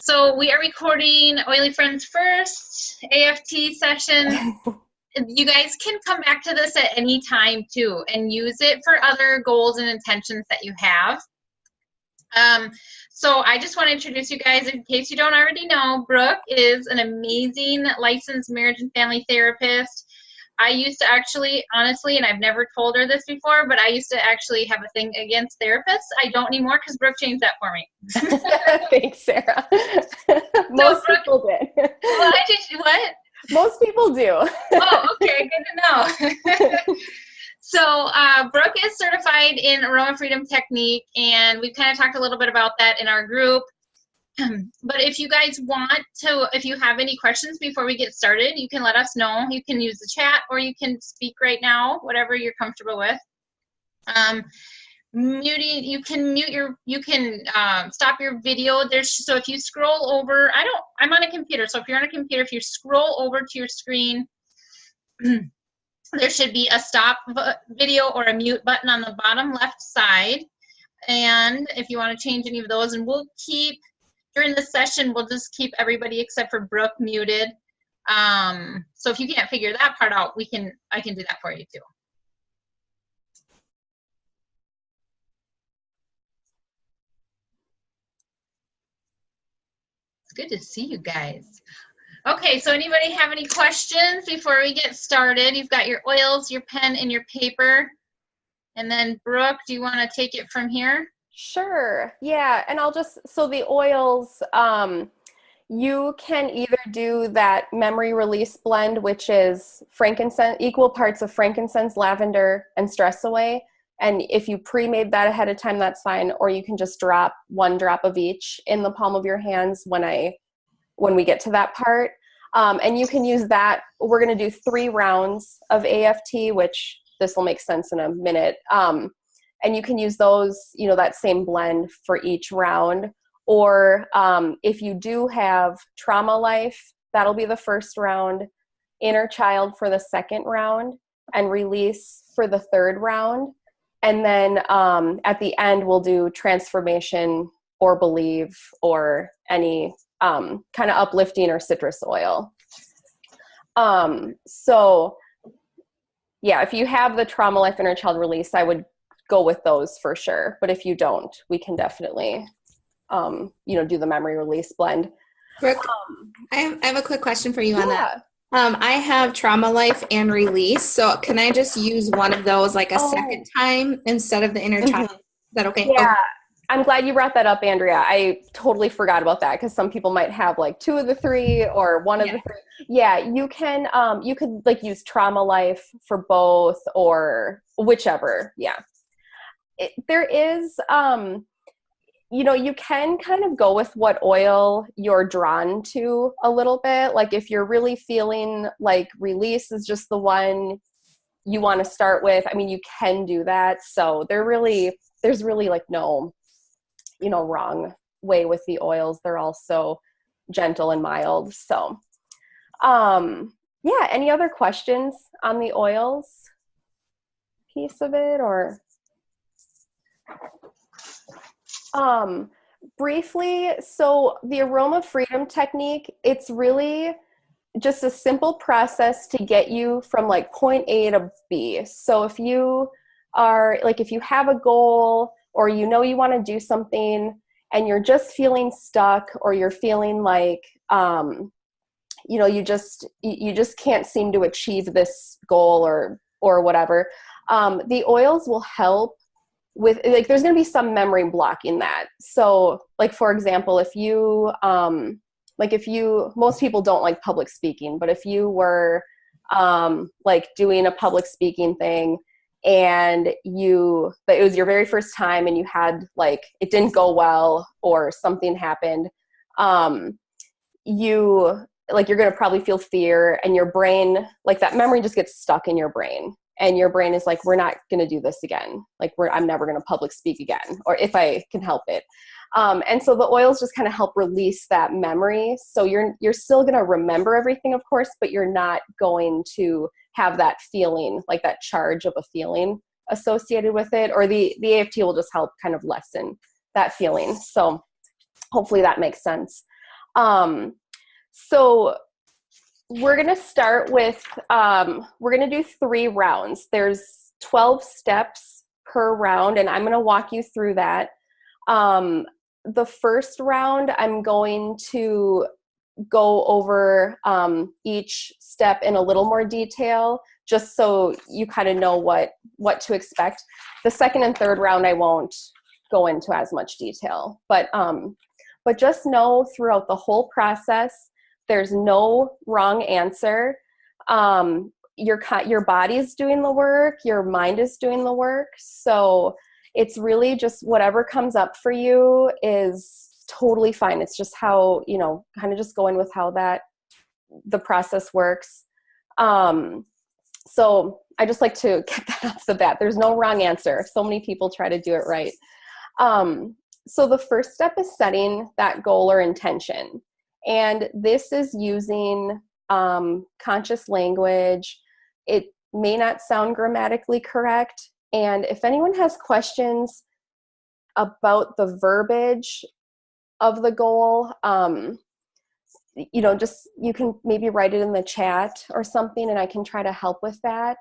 So we are recording Oily Friends First AFT session. You guys can come back to this at any time too and use it for other goals and intentions that you have. So I just want to introduce you guys, in case you don't already know, Brooke is an amazing licensed marriage and family therapist. I used to actually, honestly, and I've never told her this before, but I used to actually have a thing against therapists. I don't anymore because Brooke changed that for me. Thanks, Sarah. Most people did. What? Most people do. Oh, okay, good to know. So Brooke is certified in Aroma Freedom Technique, and we've kind of talked a little bit about that in our group. But if you guys want to, if you have any questions before we get started, you can let us know. You can use the chat or you can speak right now, whatever you're comfortable with. Muting, you can stop your video. So if you scroll over, I'm on a computer. So if you're on a computer, if you scroll over to your screen, there should be a stop video or a mute button on the bottom left side. And if you want to change any of those, and we'll keep, during the session, we'll just keep everybody except for Brooke muted. So if you can't figure that part out, I can do that for you too. It's good to see you guys. Okay, so anybody have any questions before we get started? You've got your oils, your pen, and your paper. And then Brooke, do you want to take it from here? Sure. Yeah. And so the oils, you can either do that memory release blend, which is frankincense, equal parts of frankincense, lavender, and stress away. And if you pre-made that ahead of time, that's fine. Or you can just drop 1 drop of each in the palm of your hands when we get to that part. And you can use that. We're going to do 3 rounds of AFT, which this will make sense in a minute. And you can use those, that same blend for each round. Or if you do have trauma life, that'll be the first round, inner child for the second round, and release for the third round. And then at the end, we'll do transformation or believe or any kind of uplifting or citrus oil. So yeah, if you have the trauma life, inner child release, I would go with those for sure. But if you don't, we can definitely, do the memory release blend. Brooke, I have a quick question for you on that. I have trauma life and release. So can I just use one of those like a second time instead of the inner child? Is that okay? Yeah. Okay. I'm glad you brought that up, Andrea. I totally forgot about that because some people might have like 2 of the 3 or 1 of the 3. Yeah, you could like use trauma life for both or whichever. Yeah. There is, you can kind of go with what oil you're drawn to a little bit. Like if you're really feeling like release is just the one you want to start with, you can do that. So there's really like no, wrong way with the oils. They're all so gentle and mild. So, yeah, any other questions on the oils piece of it or? Briefly, so the Aroma Freedom Technique, it's really just a simple process to get you from like point A to B. So if you have a goal or you want to do something and you're just feeling stuck or you're feeling like, you just can't seem to achieve this goal or whatever, the oils will help with, like, there's going to be some memory blocking that. So like, for example, if you, most people don't like public speaking, but if you were like doing a public speaking thing and it was your very first time and you had like, it didn't go well or something happened, you're going to probably feel fear and your brain, like that memory just gets stuck in your brain. And your brain is like, we're not going to do this again. Like I'm never going to public speak again, or if I can help it. And so the oils just kind of help release that memory. So you're still going to remember everything, of course, but you're not going to have that feeling, like that charge of a feeling associated with it. Or the AFT will just help kind of lessen that feeling. So hopefully that makes sense. So we're going to start with, we're going to do 3 rounds. There's 12 steps per round, and I'm going to walk you through that. The first round, I'm going to go over each step in a little more detail, just so you kind of know what to expect. The second and third round, I won't go into as much detail, but just know throughout the whole process, there's no wrong answer. Your body's doing the work, your mind is doing the work. So it's really just whatever comes up for you is totally fine. It's just how, kind of just going with how the process works. So I just like to get that off the bat. There's no wrong answer. So many people try to do it right. So the first step is setting that goal or intention. And this is using conscious language. It may not sound grammatically correct. And if anyone has questions about the verbiage of the goal, just you can maybe write it in the chat or something, and I can try to help with that.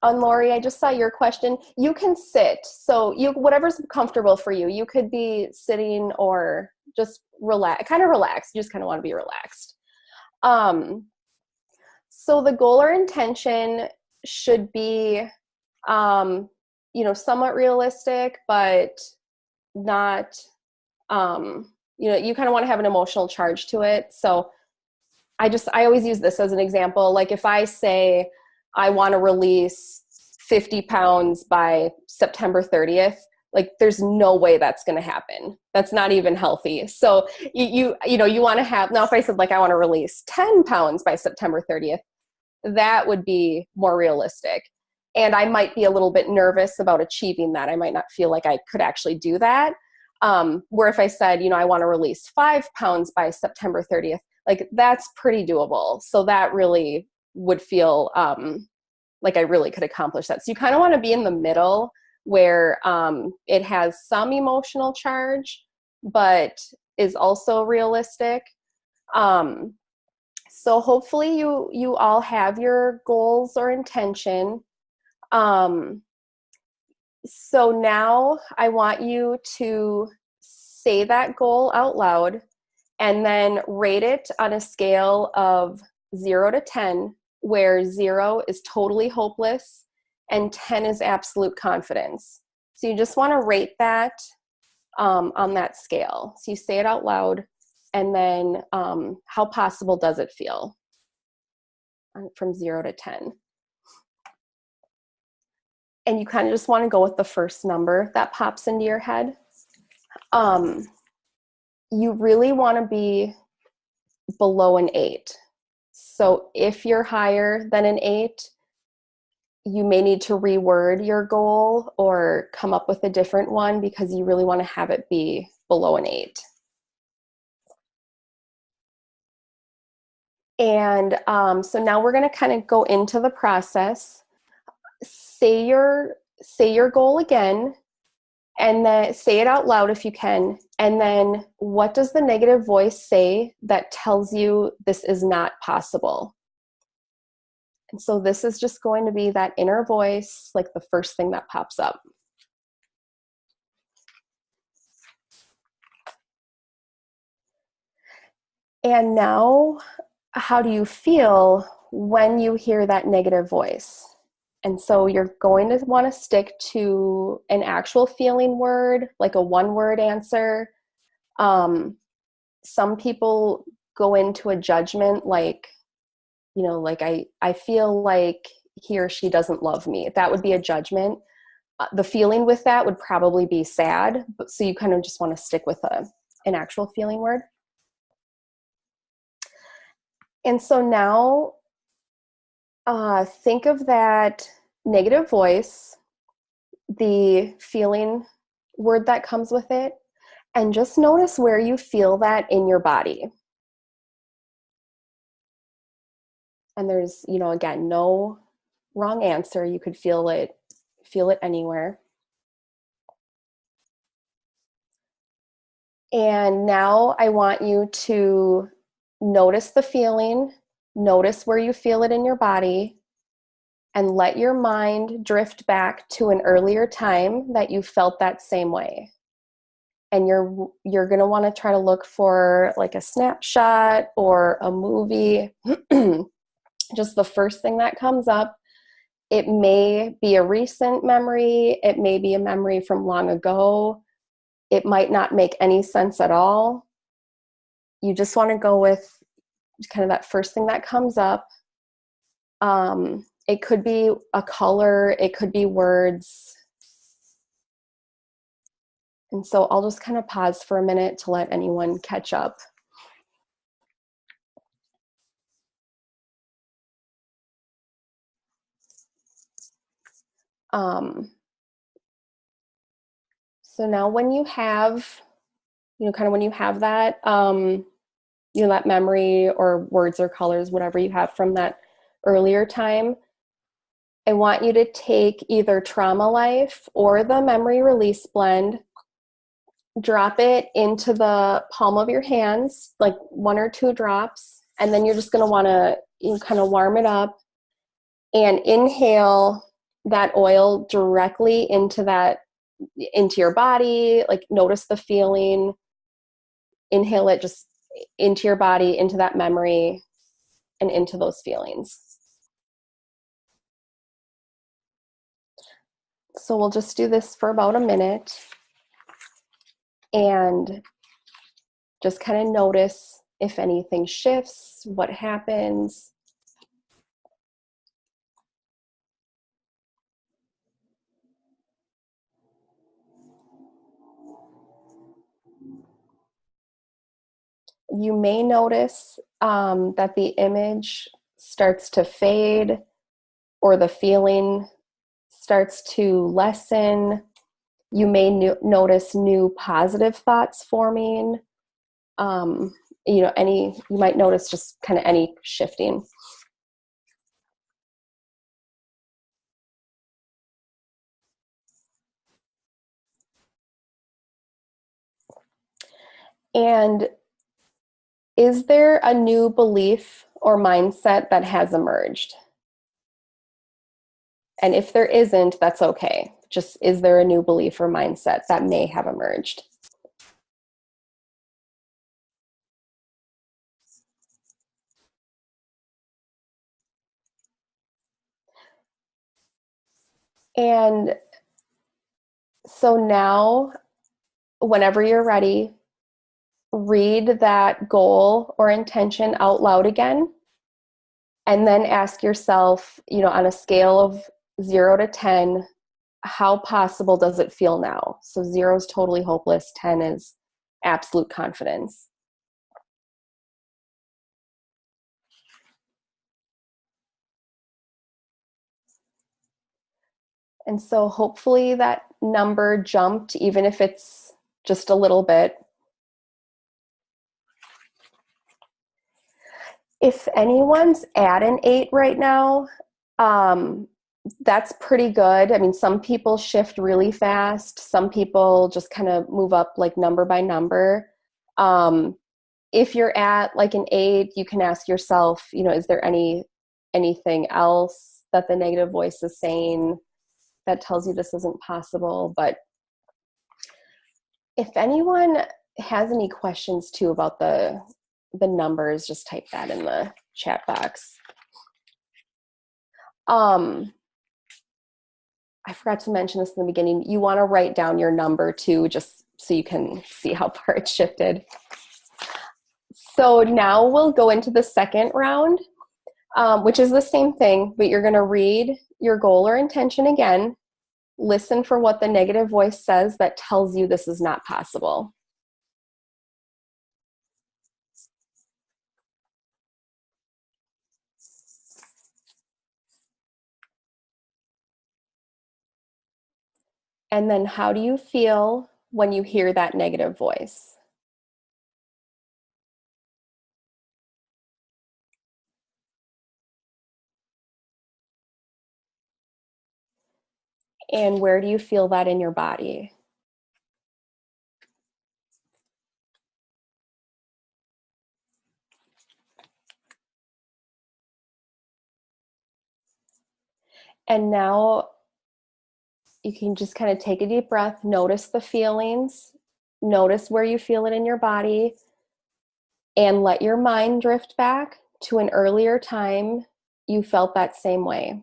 Lori, I just saw your question. You can sit, so whatever's comfortable for you. You could be sitting or just relax. You just kind of want to be relaxed. So the goal or intention should be, somewhat realistic, but not, you kind of want to have an emotional charge to it. So I always use this as an example. Like if I say I want to release 50 pounds by September 30th, like there's no way that's going to happen. That's not even healthy. So you want to have, now if I said like, I want to release 10 pounds by September 30th, that would be more realistic. And I might be a little bit nervous about achieving that. I might not feel like I could actually do that. Where if I said, I want to release 5 pounds by September 30th, like that's pretty doable. So that really would feel like I really could accomplish that. So you kind of want to be in the middle where it has some emotional charge, but is also realistic. So hopefully you all have your goals or intention. So now I want you to say that goal out loud and then rate it on a scale of 0 to 10, where 0 is totally hopeless and 10 is absolute confidence. So you just want to rate that on that scale. So you say it out loud, and then how possible does it feel from 0 to 10? And you kind of just want to go with the first number that pops into your head. You really want to be below an 8. So if you're higher than an 8, you may need to reword your goal or come up with a different one, because you really want to have it be below an 8. And so now we're going to kind of go into the process. Say your goal again, and then say it out loud if you can. And then what does the negative voice say that tells you this is not possible? And so this is just going to be that inner voice, like the first thing that pops up. And now, how do you feel when you hear that negative voice? And so you're going to want to stick to an actual feeling word, like a one-word answer. Some people go into a judgment like, like I feel like he or she doesn't love me. That would be a judgment. The feeling with that would probably be sad. So you kind of just want to stick with an actual feeling word. And so now think of that negative voice, the feeling word that comes with it, and just notice where you feel that in your body. And there's, again, no wrong answer. You could feel it anywhere. And now I want you to notice the feeling, notice where you feel it in your body, and let your mind drift back to an earlier time that you felt that same way. And you're going to want to try to look for like a snapshot or a movie, just the first thing that comes up. It may be a recent memory. It may be a memory from long ago. It might not make any sense at all. You just want to go with kind of that first thing that comes up. It could be a color. It could be words. And so I'll just kind of pause for a minute to let anyone catch up. So now when you have, kind of when you have that, that memory or words or colors, whatever you have from that earlier time, I want you to take either Trauma Life or the Memory Release Blend, drop it into the palm of your hands, like 1 or 2 drops, and then you're just going to want to kind of warm it up and inhale that oil directly into your body. Like, notice the feeling, inhale it just into your body, into that memory, and into those feelings. So we'll just do this for about a minute and just kind of notice if anything shifts, what happens. You may notice that the image starts to fade or the feeling starts to lessen. You may notice new positive thoughts forming. You might notice just kind of any shifting. And is there a new belief or mindset that has emerged? And if there isn't, that's okay. Just, is there a new belief or mindset that may have emerged? And so now, whenever you're ready, read that goal or intention out loud again. And then ask yourself, on a scale of 0 to 10, how possible does it feel now? So 0 is totally hopeless, 10 is absolute confidence. And so hopefully that number jumped, even if it's just a little bit. If anyone's at an 8 right now, that's pretty good. I mean, some people shift really fast. Some people just kind of move up like number by number. If you're at like an 8, you can ask yourself, is there anything else that the negative voice is saying that tells you this isn't possible? But if anyone has any questions too about the numbers, just type that in the chat box. I forgot to mention this in the beginning. You want to write down your number too, just so you can see how far it's shifted. So now we'll go into the second round, which is the same thing, but you're going to read your goal or intention again. Listen for what the negative voice says that tells you this is not possible. And then how do you feel when you hear that negative voice? And where do you feel that in your body? And now you can just kind of take a deep breath, notice the feelings, notice where you feel it in your body, and let your mind drift back to an earlier time you felt that same way.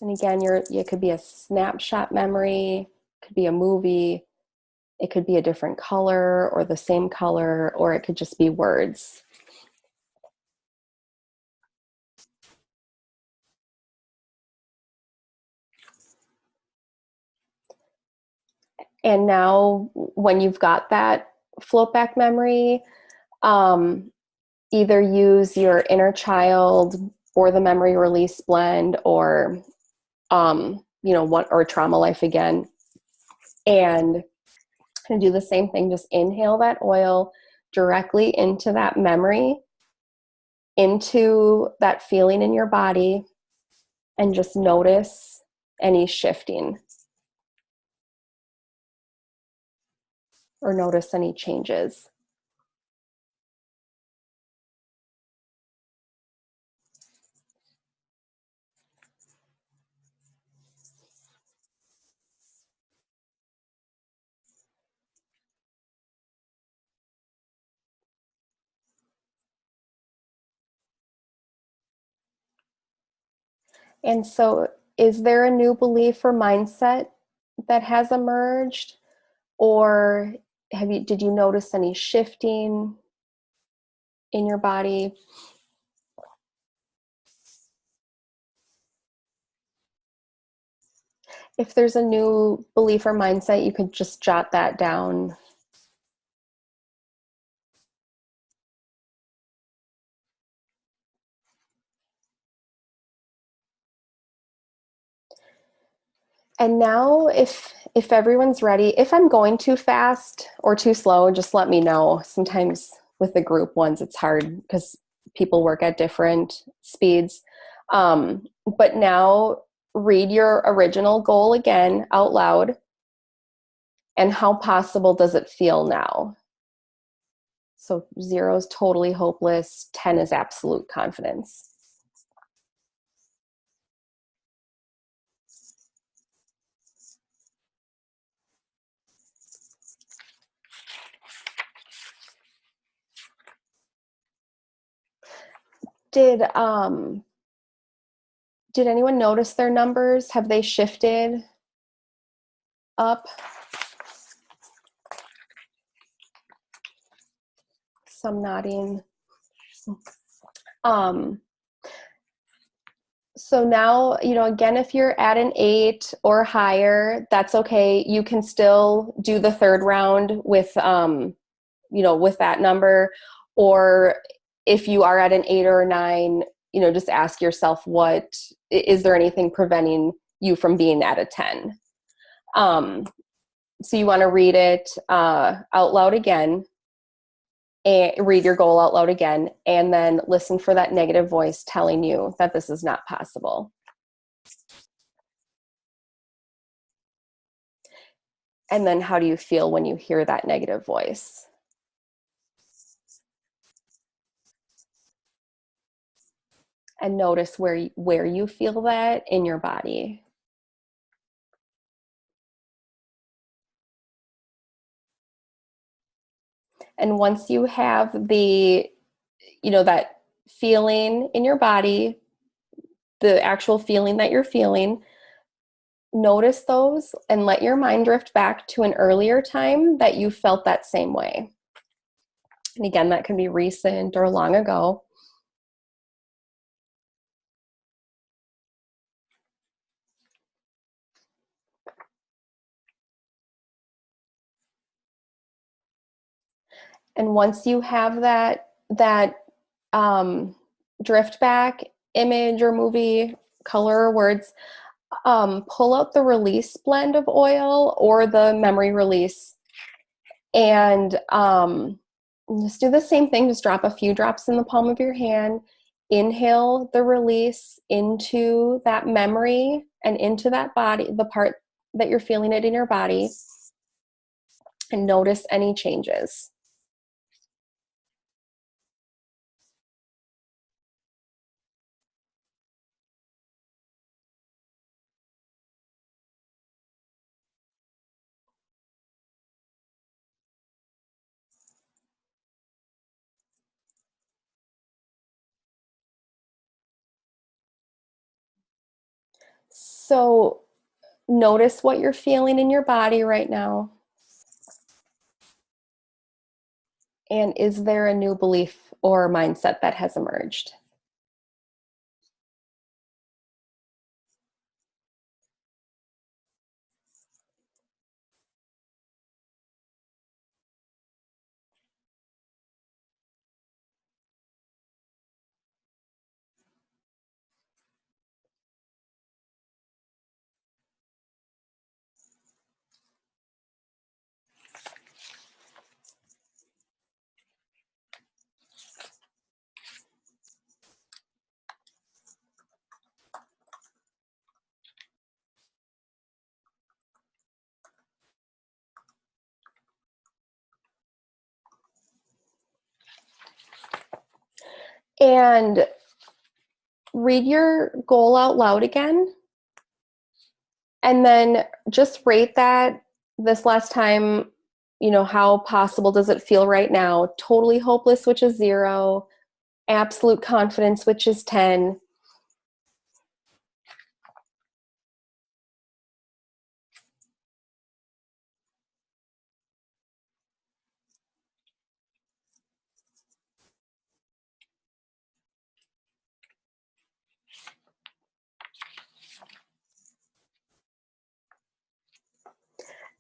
And again, it could be a snapshot memory, it could be a movie, it could be a different color or the same color, or it could just be words. And now when you've got that float back memory, either use your inner child or the memory release blend or, or trauma life again. And do the same thing. Just inhale that oil directly into that memory, into that feeling in your body, and just notice any shifting or notice any changes. And so, is there a new belief or mindset that has emerged, or did you notice any shifting in your body? If there's a new belief or mindset, you could just jot that down. And now if everyone's ready, if I'm going too fast or too slow, just let me know. Sometimes with the group ones, it's hard because people work at different speeds. But now read your original goal again out loud. And how possible does it feel now? So 0 is totally hopeless. 10 is absolute confidence. Did anyone notice their numbers? Have they shifted up? Some nodding. So now, again, if you're at an 8 or higher, that's okay. You can still do the third round with, with that number. Or if you are at an 8 or a 9, just ask yourself, is there anything preventing you from being at a 10? So you want to read it out loud again. And read your goal out loud again, and then listen for that negative voice telling you that this is not possible. And then how do you feel when you hear that negative voice? And notice where you feel that in your body. And once you have that feeling in your body, the actual feeling that you're feeling, notice those and let your mind drift back to an earlier time that you felt that same way. And again, that can be recent or long ago. And once you have that drift back image or movie, color or words, pull out the release blend of oil or the memory release, and just do the same thing. Just drop a few drops in the palm of your hand. Inhale the release into that memory and into that body, the part that you're feeling it in your body, and notice any changes. So notice what you're feeling in your body right now. And is there a new belief or mindset that has emerged? And read your goal out loud again. And then just rate that this last time, how possible does it feel right now? Totally hopeless, which is 0. Absolute confidence, which is 10.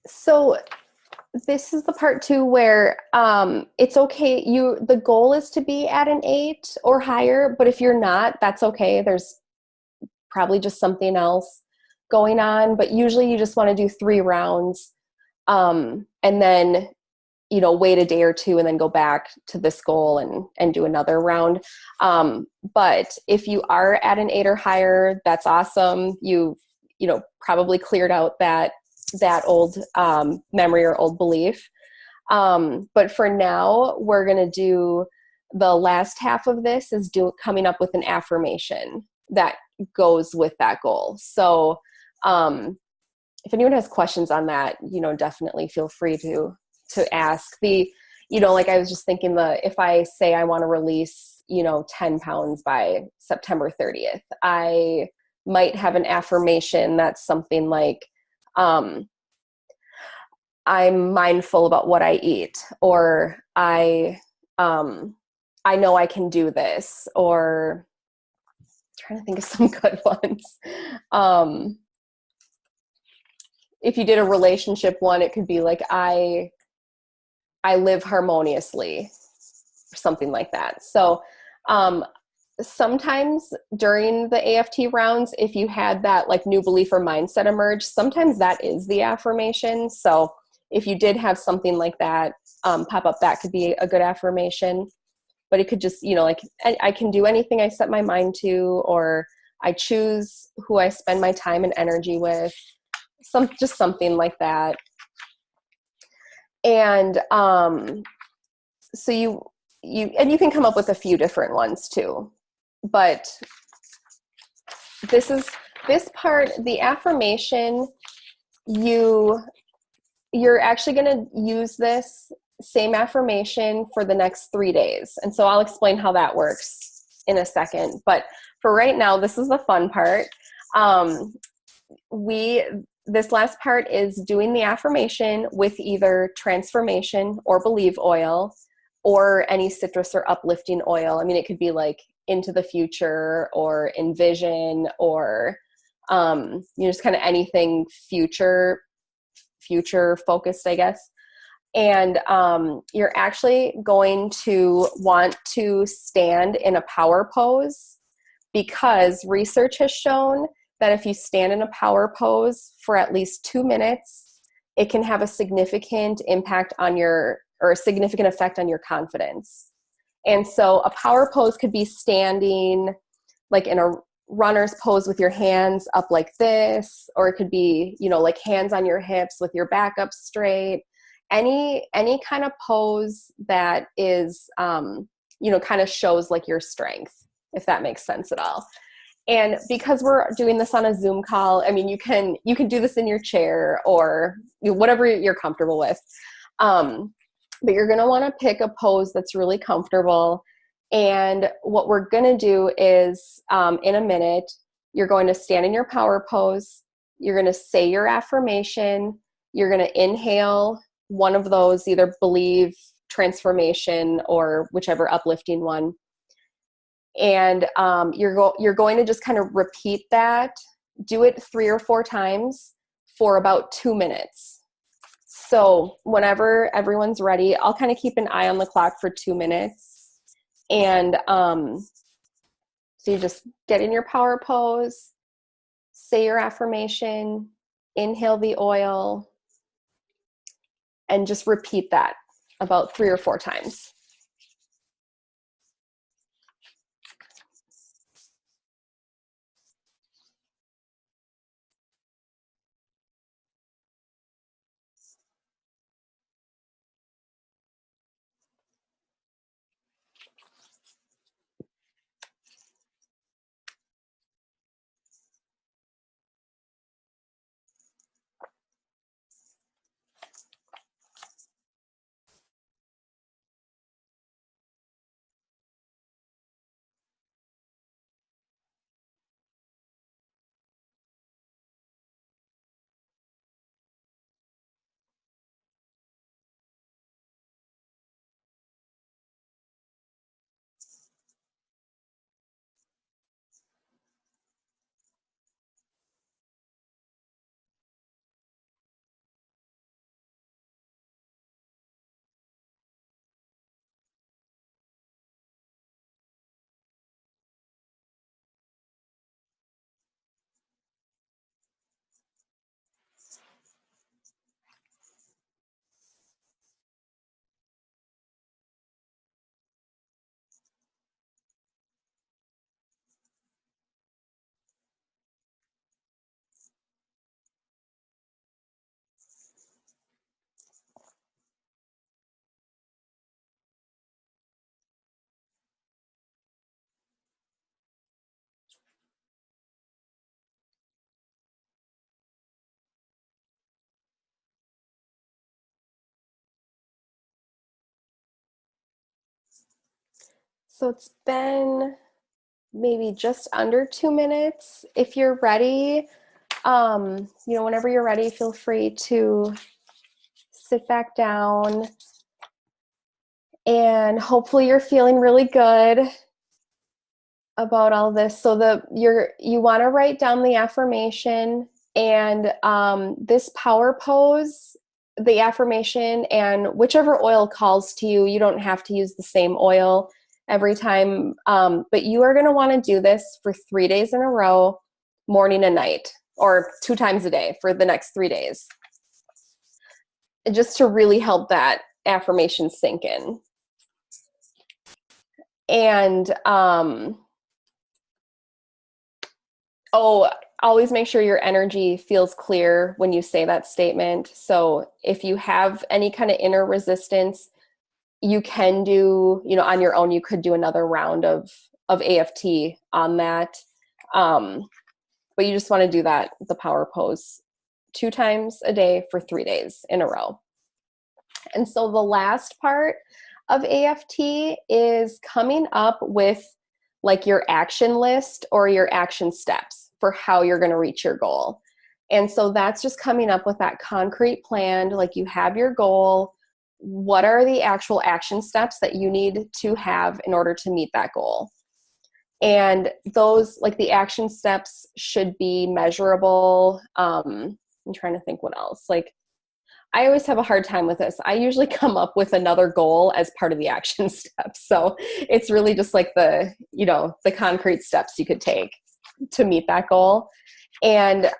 So this is the part too where it's okay. The goal is to be at an 8 or higher, but if you're not, that's okay. There's probably just something else going on, but usually you just want to do 3 rounds, and then wait a day or 2 and then go back to this goal and do another round. But if you are at an 8 or higher, that's awesome. You probably cleared out that old memory or old belief. But for now, we're going to do the last half of this is coming up with an affirmation that goes with that goal. So if anyone has questions on that, definitely feel free to ask. Like I was just thinking, if I say I want to release 10 pounds by September 30th, I might have an affirmation that's something like, I'm mindful about what I eat, or I know I can do this, or I'm trying to think of some good ones. If you did a relationship one, it could be like, I live harmoniously, or something like that. So sometimes during the AFT rounds, if you had that like new belief or mindset emerge, sometimes that is the affirmation. So if you did have something like that pop up, that could be a good affirmation. But it could just, like, I can do anything I set my mind to, or I choose who I spend my time and energy with, just something like that. And so you can come up with a few different ones too. But this part, the affirmation, you're actually going to use this same affirmation for the next 3 days. And so I'll explain how that works in a second. But for right now, this is the fun part. This last part is doing the affirmation with either transformation or believe oil, or any citrus or uplifting oil. I mean, it could be like into the future, or envision, or just kind of anything future focused, I guess. And you're actually going to want to stand in a power pose, because research has shown that if you stand in a power pose for at least 2 minutes, it can have a significant impact or a significant effect on your confidence. And so a power pose could be standing like in a runner's pose with your hands up like this, or it could be, like hands on your hips with your back up straight. Any kind of pose that is, kind of shows like your strength, if that makes sense at all. And because we're doing this on a Zoom call, I mean, you can do this in your chair or whatever you're comfortable with. But you're going to want to pick a pose that's really comfortable. And what we're going to do is, in a minute, You're going to stand in your power pose. You're going to say your affirmation. You're going to inhale one of those, either believe, transformation, or whichever uplifting one. And you're going to just kind of repeat that. Do it 3 or 4 times for about 2 minutes. So whenever everyone's ready, I'll kind of keep an eye on the clock for 2 minutes. And so you just get in your power pose, say your affirmation, inhale the oil, and just repeat that about 3 or 4 times. So it's been maybe just under 2 minutes. If you're ready, whenever you're ready, feel free to sit back down, and hopefully you're feeling really good about all this. So you want to write down the affirmation, and this power pose, the affirmation, and whichever oil calls to you. You don't have to use the same oil every time, but you are going to want to do this for 3 days in a row, morning and night, or 2 times a day for the next 3 days, just to really help that affirmation sink in. And always make sure your energy feels clear when you say that statement. So if you have any kind of inner resistance, you can do, on your own, you could do another round of AFT on that. But you just want to do that, the power pose, 2 times a day for 3 days in a row. And so the last part of AFT is coming up with like your action list or your action steps for how you're going to reach your goal. And so that's just coming up with that concrete plan. Like, you have your goal. What are the actual action steps that you need to have in order to meet that goal? And those, like, the action steps should be measurable. I'm trying to think what else. Like, I always have a hard time with this. I usually come up with another goal as part of the action steps. So it's really just like the concrete steps you could take to meet that goal. And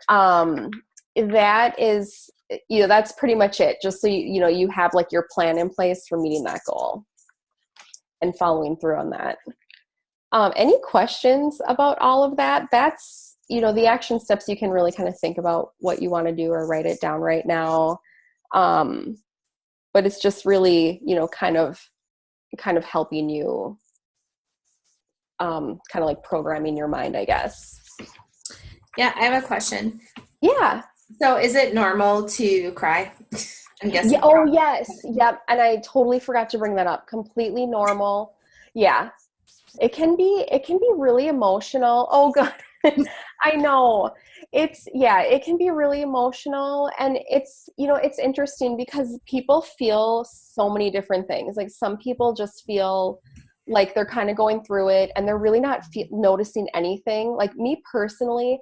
that is, that's pretty much it. Just so you have like your plan in place for meeting that goal and following through on that. Any questions about all of that? That's, the action steps. You can really kind of think about what you want to do or write it down right now. But it's just really, kind of helping you, kind of like programming your mind, I guess. Yeah, I have a question. Yeah. So is it normal to cry? I'm guessing. Yeah, oh, yes. Yep. And I totally forgot to bring that up. Completely normal. Yeah. It can be really emotional. Oh, God. I know. It can be really emotional, and it's, it's interesting because people feel so many different things. Like some people just feel like they're kind of going through it and they're really not noticing anything. Like me personally,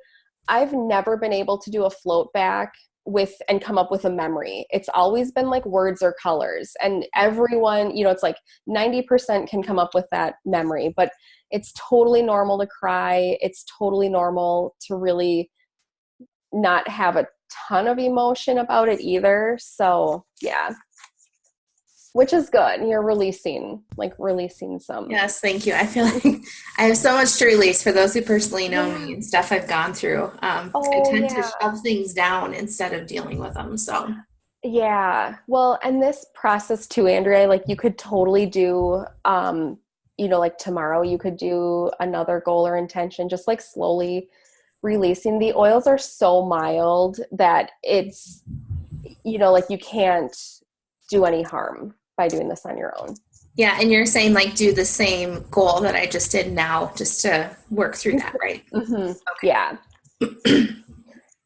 I've never been able to do a float back and come up with a memory. It's always been like words or colors, and everyone, it's like 90% can come up with that memory, but it's totally normal to cry. It's totally normal to really not have a ton of emotion about it either. So yeah, which is good. You're releasing some. Yes, thank you. I feel like I have so much to release for those who personally know me and stuff I've gone through. I tend to shove things down instead of dealing with them. So yeah, well, and this process too, Andrea, like you could totally do, like tomorrow you could do another goal or intention, just like slowly releasing. The oils are so mild that it's, like you can't do any harm by doing this on your own. Yeah, and you're saying like do the same goal that I just did now, just to work through that, right? Mm-hmm. Okay. Yeah.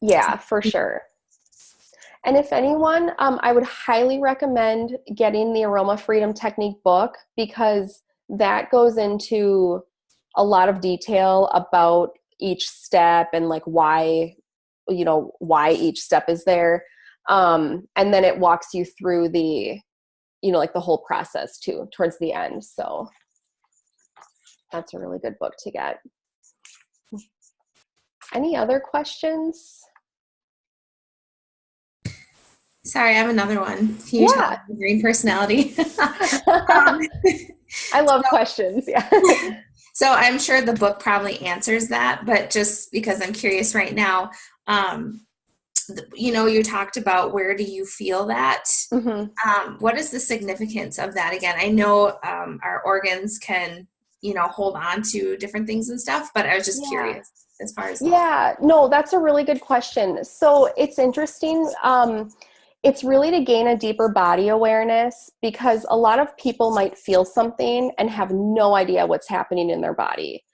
Yeah, for sure. And if anyone, I would highly recommend getting the Aroma Freedom Technique book, because that goes into a lot of detail about each step and like why each step is there. And then it walks you through the, like the whole process too, towards the end. So that's a really good book to get. Any other questions? Sorry, I have another one. Can you tell me green personality? I love questions. Yeah. So I'm sure the book probably answers that, but just because I'm curious right now, you talked about where do you feel that? Mm-hmm. What is the significance of that? Again, I know our organs can, hold on to different things and stuff, but I was just curious as far as. Yeah, no, that's a really good question. So it's interesting. It's really to gain a deeper body awareness, because a lot of people might feel something and have no idea what's happening in their body.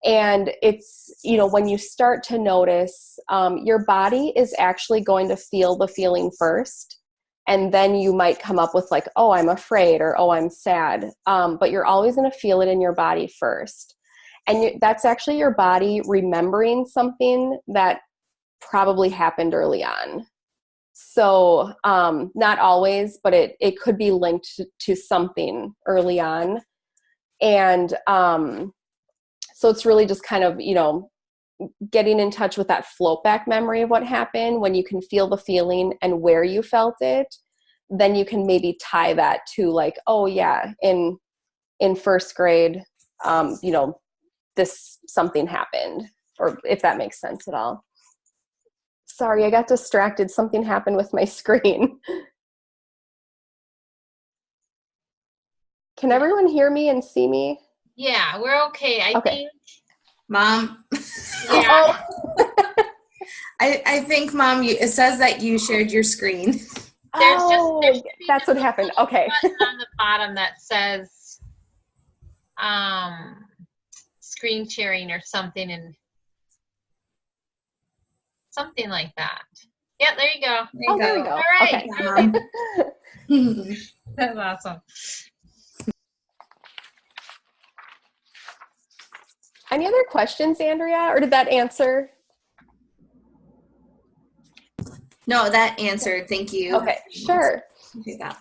And it's, when you start to notice, your body is actually going to feel the feeling first. And then you might come up with like, oh, I'm afraid, or, oh, I'm sad. But you're always going to feel it in your body first. And that's actually your body remembering something that probably happened early on. So not always, but it could be linked to something early on. And so it's really just kind of, getting in touch with that float back memory of what happened. When you can feel the feeling and where you felt it, then you can maybe tie that to like, oh yeah, in first grade, this something happened, or if that makes sense at all. Sorry, I got distracted. Something happened with my screen. Can everyone hear me and see me? Yeah, we're okay. I think. Mom. Yeah. I think, Mom, it says that you shared your screen. That's what happened. Okay. On the bottom that says screen sharing or something, and something like that. Yeah, there you go. There we go. All right. Okay. That's awesome. Any other questions, Andrea, or did that answer? No, that answered. Thank you. Okay, sure. Do that.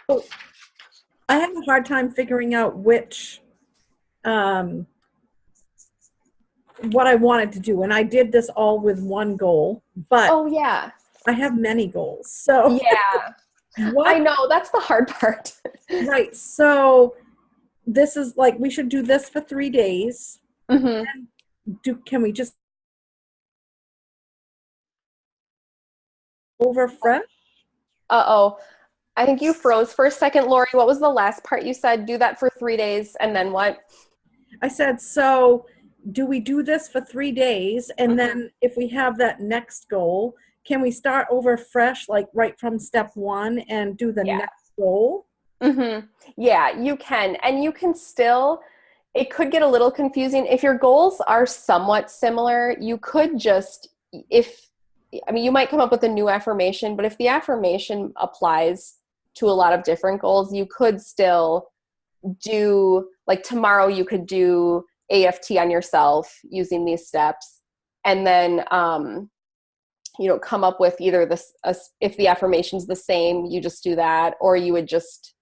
Oh, I have a hard time figuring out which, what I wanted to do. And I did this all with one goal, but I have many goals. So yeah, I know, that's the hard part. Right. So this is like, we should do this for 3 days. Mm-hmm. Can we just over fresh? Uh-oh. I think you froze for a second, Lori. What was the last part you said? Do that for 3 days, and then what? I said, so do we do this for 3 days? And then if we have that next goal, can we start over fresh, like right from step 1 and do the next goal? Mm-hmm. Yeah, you can. And you can still, it could get a little confusing. If your goals are somewhat similar, you could just, you might come up with a new affirmation, but if the affirmation applies to a lot of different goals, you could still do, like tomorrow you could do AFT on yourself using these steps, and then come up with either this, if the affirmation's the same, you just do that, or you would just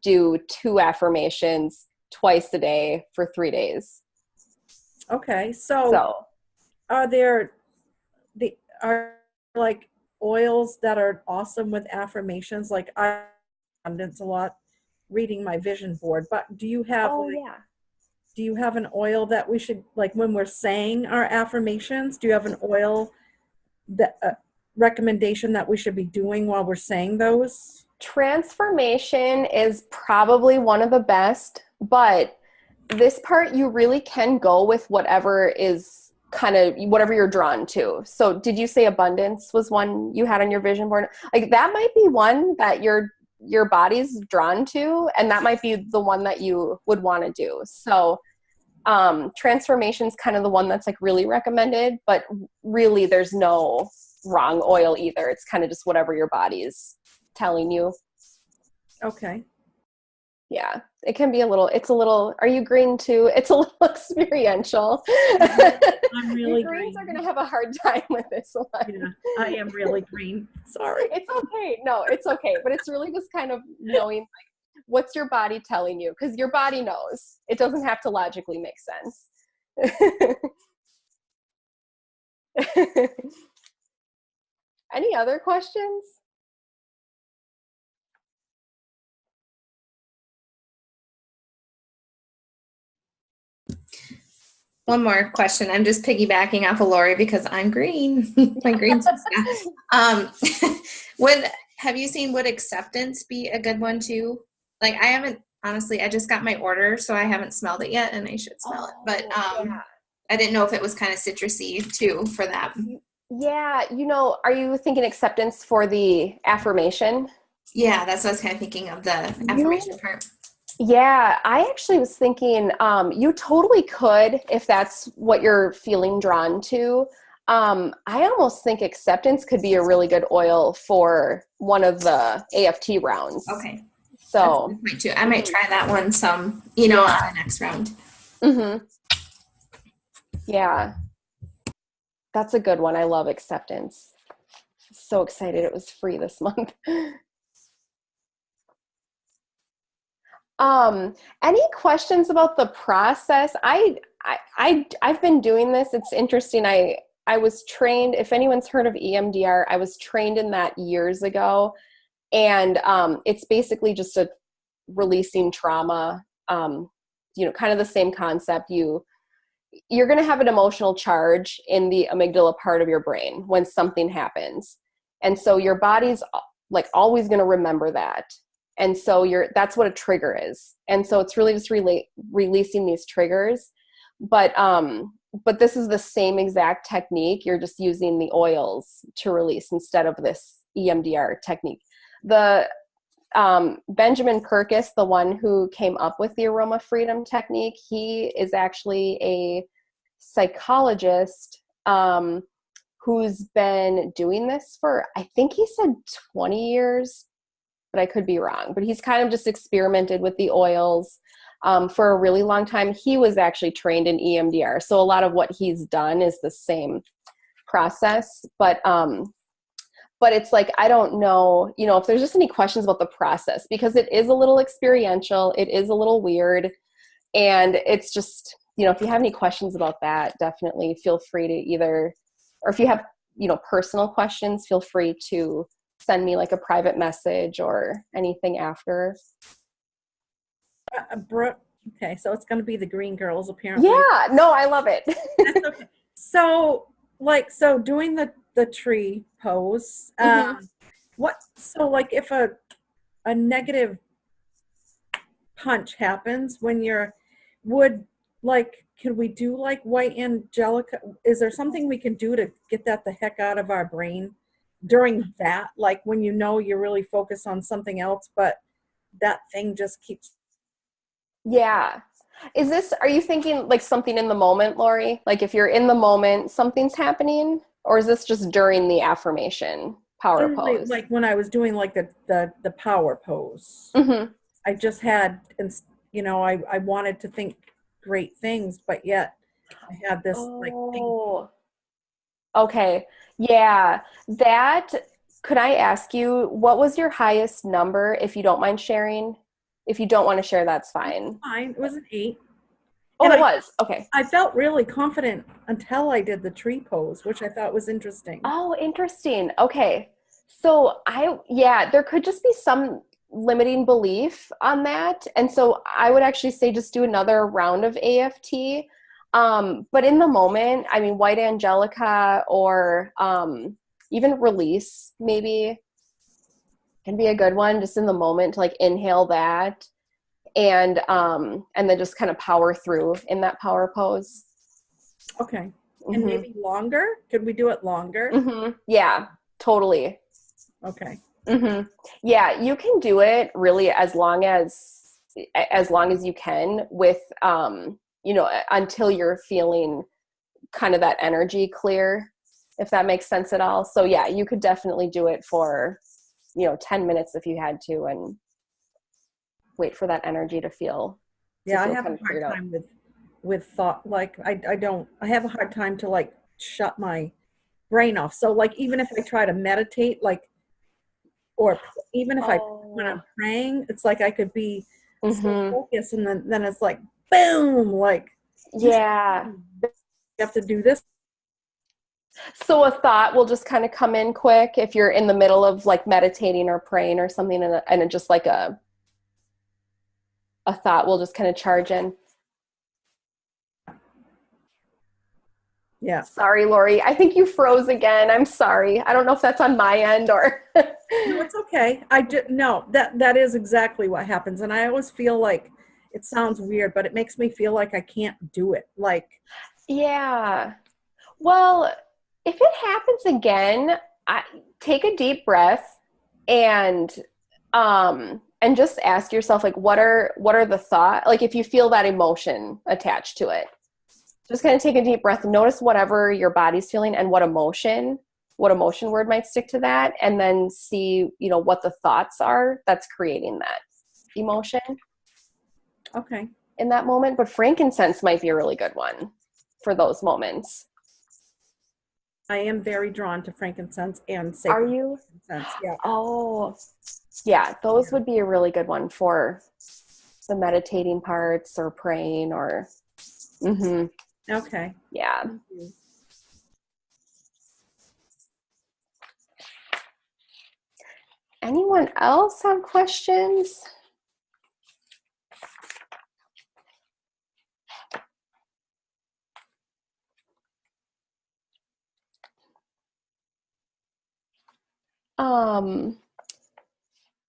do 2 affirmations twice a day for 3 days. Okay, so are there like oils that are awesome with affirmations? Like I abundance a lot reading my vision board, but do you have do you have an oil that we should, like when we're saying our affirmations, do you have an oil that recommendation that we should be doing while we're saying those? Transformation is probably one of the best, but this part you really can go with whatever is kind of whatever you're drawn to. So did you say abundance was one you had on your vision board? Like that might be one that your body's drawn to, and that might be the one that you would want to do. So transformation is kind of the one that's like really recommended, but really there's no wrong oil either. It's kind of just whatever your body's telling you. Okay. Yeah, it can be are you green too? It's a little experiential. I'm really greens green. are going to have a hard time with this one. Yeah, I am really green. Sorry. It's okay. No, it's okay. But it's really just kind of knowing, like, what's your body telling you? Because your body knows. It doesn't have to logically make sense. Any other questions? One more question. I'm just piggybacking off of Lori because I'm green. My green have you seen would acceptance be a good one too? Like I haven't, honestly, I just got my order, so I haven't smelled it yet and I should smell it. But yeah. I didn't know if it was kind of citrusy too for that. Yeah. Are you thinking acceptance for the affirmation? Yeah, that's what I was kind of thinking of, the affirmation part. Yeah, I actually was thinking you totally could if that's what you're feeling drawn to. I almost think acceptance could be a really good oil for one of the AFT rounds. Okay. So I might try that one some, on the next round. Mm-hmm. Yeah. That's a good one. I love acceptance. So excited it was free this month. Any questions about the process? I've been doing this. It's interesting. I was trained, if anyone's heard of EMDR, I was trained in that years ago. And it's basically just a releasing trauma, kind of the same concept. You're going to have an emotional charge in the amygdala part of your brain when something happens. And so your body's like always going to remember that. And so that's what a trigger is. And so it's really just releasing these triggers. But this is the same exact technique. You're just using the oils to release instead of this EMDR technique. The Benjamin Perkis, the one who came up with the aroma freedom technique, he is actually a psychologist who's been doing this for, I think he said 20 years, but I could be wrong. But he's kind of just experimented with the oils for a really long time. He was actually trained in EMDR. So a lot of what he's done is the same process. But it's like, I don't know, if there's just any questions about the process, because it is a little experiential. It is a little weird. And it's just, if you have any questions about that, definitely feel free to either, or if you have, personal questions, feel free to send me like a private message or anything after. Brooke, okay, so it's going to be the green girls apparently. Yeah, no, I love it. That's okay. So doing the tree pose, if a negative punch happens when can we do like white angelica? Is there something we can do to get that the heck out of our brain during that? Like when you're really focused on something else, but that thing just keeps. Yeah. Are you thinking like something in the moment, Lori? Like if you're in the moment, something's happening? Or is this just during the affirmation power pose? Like when I was doing like the power pose, Mm-hmm. I just had, I wanted to think great things, but yet I had this like thing. Oh, okay. Yeah. Could I ask you, what was your highest number, if you don't mind sharing? If you don't want to share, that's fine. Fine. It was an 8. Oh, And it was. Okay. I felt really confident until I did the tree pose, which I thought was interesting. Oh, interesting. Okay. So there could just be some limiting belief on that. And so I would actually say just do another round of AFT. But in the moment, I mean, White Angelica or even release maybe can be a good one just in the moment to like inhale that and then just kind of power through in that power pose. Okay. And maybe longer? Could we do it longer? Mm-hmm. Yeah, totally. Okay. Mm-hmm. Yeah, you can do it really as long as you can with until you're feeling kind of that energy clear, if that makes sense at all. So yeah, you could definitely do it for 10 minutes if you had to, and wait for that energy to feel. Yeah, I have a hard time with thought. Like I have a hard time to like shut my brain off. So like even if I try to meditate, like, or even if when I'm praying, it's like I could be so focused, and then it's like boom, like yeah, you have to do this. So a thought will just kind of come in quick if you're in the middle of like meditating or praying or something, and it just like a thought will just kind of charge in. Yeah. Sorry, Lori. I think you froze again. I'm sorry. I don't know if that's on my end or. No, it's okay. No, that is exactly what happens. And I always feel like it sounds weird, but it makes me feel like I can't do it. Like. Yeah. Well, if it happens again, take a deep breath and just ask yourself, like, what are the thoughts? Like if you feel that emotion attached to it, just kind of take a deep breath and notice whatever your body's feeling and what emotion word might stick to that, and then see, what the thoughts are that's creating that emotion. Okay. In that moment. But frankincense might be a really good one for those moments. I am very drawn to frankincense and sacred. Are you? Frankincense. Yeah. Oh, yeah. Those would be a really good one for the meditating parts or praying or. Mm-hmm. Okay. Yeah. Anyone else have questions?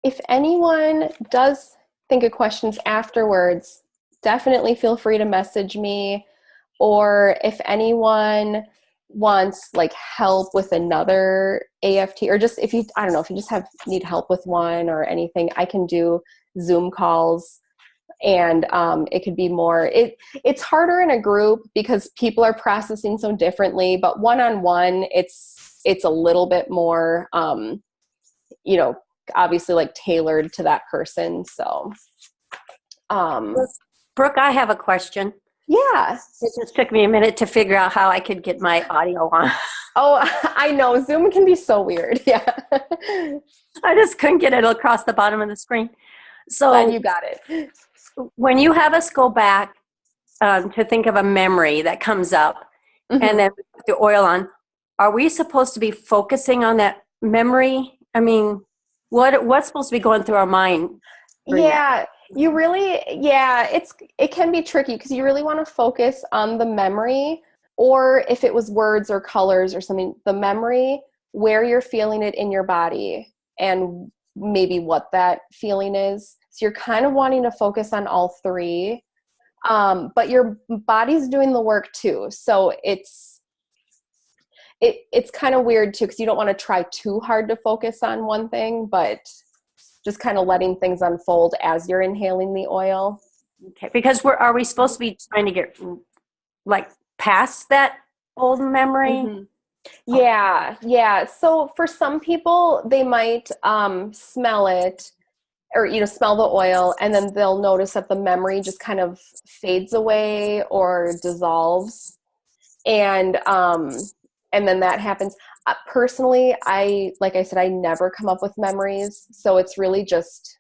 If anyone does think of questions afterwards, definitely feel free to message me. Or if anyone wants like help with another AFT, or just if you just need help with one or anything, I can do Zoom calls. And it could be more, it's harder in a group because people are processing so differently, but one-on-one, it's a little bit more, obviously like tailored to that person. So, Brooke, I have a question. Yeah. It just took me a minute to figure out how I could get my audio on. Oh, I know. Zoom can be so weird. Yeah. I just couldn't get it across the bottom of the screen. So glad you got it. When you have us go back to think of a memory that comes up, and then put the oil on, are we supposed to be focusing on that memory? I mean, what's supposed to be going through our mind? Yeah, you really, it can be tricky because you really want to focus on the memory, or if it was words or colors or something, the memory, where you're feeling it in your body, and maybe what that feeling is. So you're kind of wanting to focus on all three, but your body's doing the work too. So it's kind of weird too, because you don't want to try too hard to focus on one thing, but just kind of letting things unfold as you're inhaling the oil. Okay, because are we supposed to be trying to get like past that old memory? Mm-hmm. Yeah. So for some people, they might smell it, or smell the oil, and then they'll notice that the memory just kind of fades away or dissolves, and then that happens. Personally, like I said, I never come up with memories, so it's really just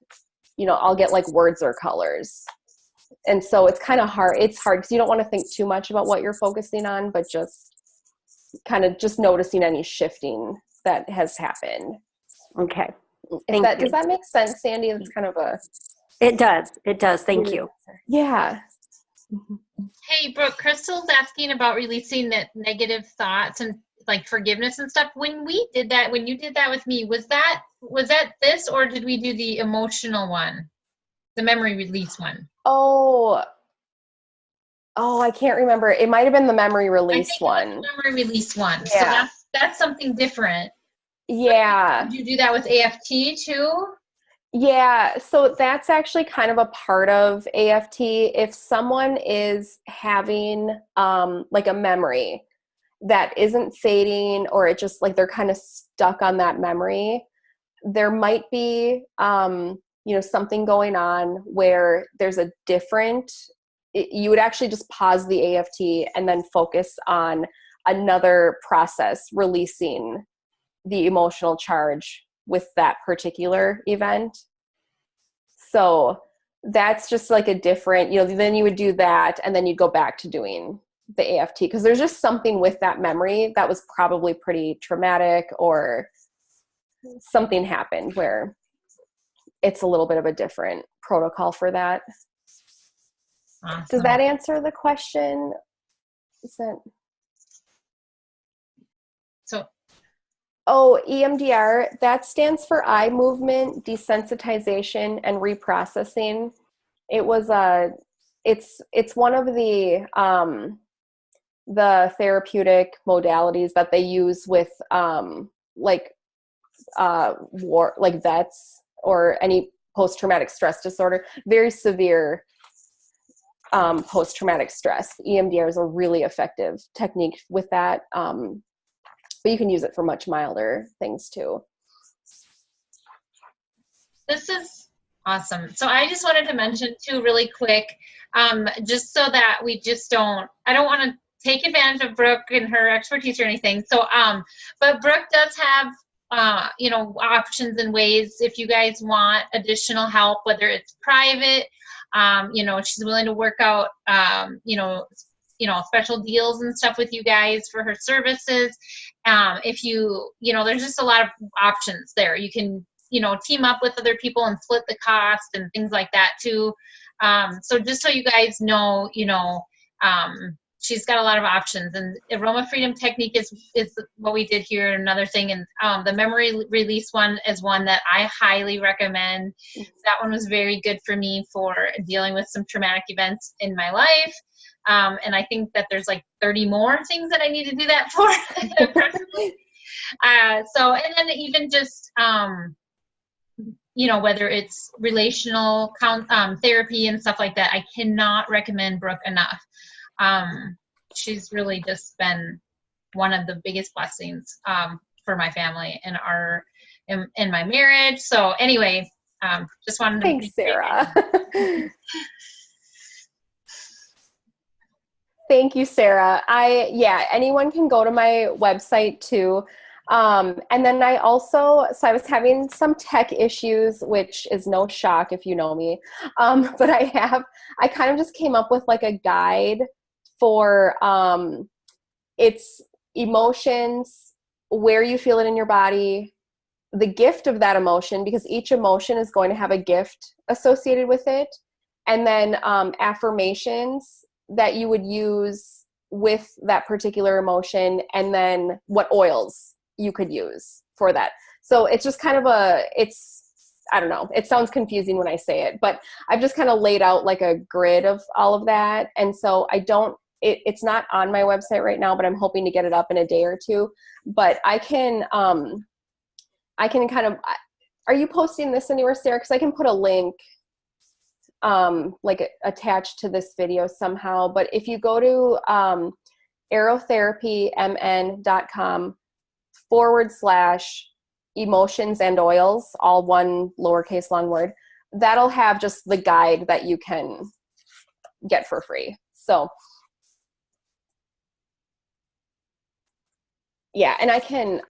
I'll get like words or colors, and so it's kind of hard. It's hard because you don't want to think too much about what you're focusing on, but just kind of just noticing any shifting that has happened. Okay. Does that make sense, Sandy? It's kind of a... It does. Thank you. Yeah. Hey, Brooke, Crystal's asking about releasing the negative thoughts and like forgiveness and stuff. When you did that with me, was that this, or did we do the emotional one? The memory release one? Oh, I can't remember. It might have been the memory release one. The memory release one. Yeah. So that's something different. Yeah. Did you do that with AFT too? Yeah. So that's actually kind of a part of AFT. If someone is having like a memory that isn't fading, or it just like they're kind of stuck on that memory, there might be something going on where there's a different... you would actually just pause the AFT and then focus on another process, releasing the emotional charge with that particular event. So that's just like a different, then you would do that, and then you'd go back to doing the AFT, because there's just something with that memory that was probably pretty traumatic, or something happened where it's a little bit of a different protocol for that. Awesome. Does that answer the question? EMDR, that stands for eye movement desensitization and reprocessing. It was it's one of the therapeutic modalities that they use with war, like vets or any post-traumatic stress disorder, very severe post-traumatic stress. EMDR is a really effective technique with that. But you can use it for much milder things too. This is awesome. So I just wanted to mention too, really quick, just so that we just I don't want to take advantage of Brooke and her expertise or anything. So, but Brooke does have, options and ways if you guys want additional help, whether it's private, she's willing to work out, special deals and stuff with you guys for her services. If there's just a lot of options there. You can, team up with other people and split the cost and things like that too. So just so you guys know, she's got a lot of options, and aroma freedom technique is what we did here. Another thing, and the memory release one is one that I highly recommend. That one was very good for me for dealing with some traumatic events in my life. And I think that there's like 30 more things that I need to do that for. And then even just, whether it's relational therapy and stuff like that, I cannot recommend Brooke enough. She's really just been one of the biggest blessings for my family and in my marriage. So anyway, just wanted to... Thanks, Sarah. Thank you, Sarah. Anyone can go to my website too. And then I was having some tech issues, which is no shock if you know me. But I kind of just came up with like a guide for it's emotions, where you feel it in your body, the gift of that emotion, because each emotion is going to have a gift associated with it. And then affirmations that you would use with that particular emotion, and then what oils you could use for that. So it's just kind of I don't know, it sounds confusing when I say it, but I've just kind of laid out like a grid of all of that. And so it's not on my website right now, but I'm hoping to get it up in a day or two. But I can kind of, are you posting this anywhere, Sarah? Because I can put a link like attached to this video somehow. But if you go to aerotherapymn.com/emotions and oils, all one lowercase long word, that'll have just the guide that you can get for free. So yeah, and I can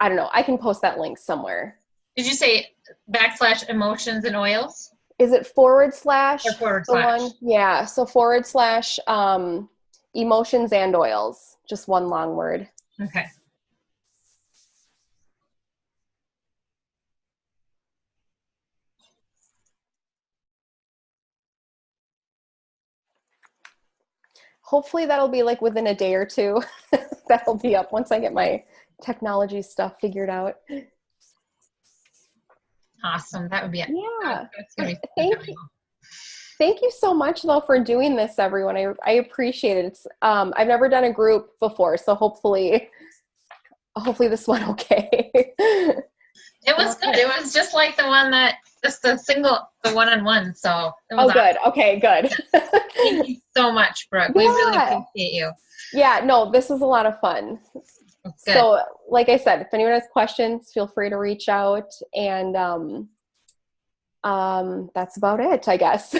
post that link somewhere. Did you say /emotions and oils? Is it / Or / the one? Yeah, so / emotions and oils, just one long word. Okay. Hopefully that'll be like within a day or two. That'll be up once I get my technology stuff figured out. Awesome. That would be it. Yeah. That's gonna be Thank you so much though for doing this, everyone. I appreciate it. It's I've never done a group before, so hopefully this went okay. It was good. It was just like the one-on-one. So it was good. Okay, good. Thank you so much, Brooke. We really appreciate you. Yeah, no, this was a lot of fun. Good. So, like I said, if anyone has questions, feel free to reach out. And that's about it, I guess.